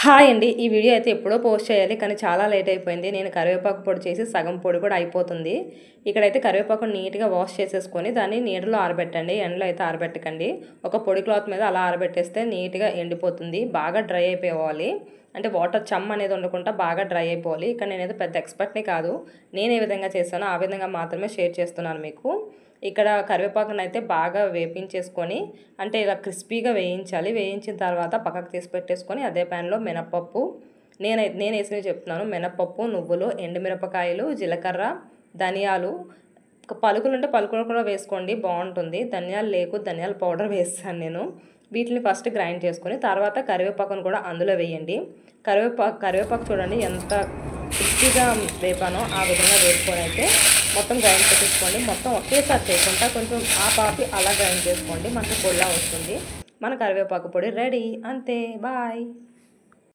Hi అండి. ఈ video అయితే ఎప్పుడో పోస్ట్ చేయాలి. కానీ చాలా లేట్ అయిపోయింది. నేను కరివేపాకు పొడి చేసి సగం పొడి కూడా అయిపోతుంది. ఇక్కడైతే కరివేపాకుని నీట్‌గా వాష్ చేసేసుకొని దాన్ని నీడలో ఆరబెట్టండి. ఎండలో అయితే ఆరబెట్టకండి. ఒక పొడి క్లాత్ మీద అలా ఆరబెట్టేస్తే నీట్‌గా ఎండిపోతుంది. బాగా డ్రై అయిపోవాలి. అంటే వాటర్ చెమ్మ అనేది ఉండకుండా బాగా డ్రై అయిపోవాలి. ఇక్కడ నేనైతే పెద్ద ఎక్స్‌పర్ట్‌ని కాదు. నేను ఏ విధంగా చేశానో ఆ విధంగా మాత్రమే షేర్ చేస్తున్నాను మీకు. ఇక్కడ కరివేపాకునైతే బాగా వేపించేసుకొని అంటే ఇలా క్రిస్పీగా వేయించాలి. వేయించిన తర్వాత పక్కకు తీసి పెట్టేసుకొని అదే ప్యాన్‌లో మినపప్పు నేనేసినవి చెప్తున్నాను. మినపప్పు, నువ్వులు, ఎండుమిరపకాయలు, జీలకర్ర, ధనియాలు, పలుకులుంటే పలుకులు కూడా వేసుకోండి బాగుంటుంది. ధనియాల పౌడర్ వేస్తాను నేను. వీటిని ఫస్ట్ గ్రైండ్ చేసుకొని తర్వాత కరివేపాకును కూడా అందులో వేయండి. కరివేపాకు చూడండి ఎంత క్రిస్పీగా వేపానో ఆ విధంగా వేసుకొని అయితే మొత్తం గ్రైండ్ చేసేసుకోండి. మొత్తం ఒకేసారి చేయకుండా కొంచెం ఆపి అలా గ్రైండ్ చేసుకోండి. మనకు పొడిలా వస్తుంది. మన కరివేపాకు పొడి రెడీ. అంతే. బాయ్.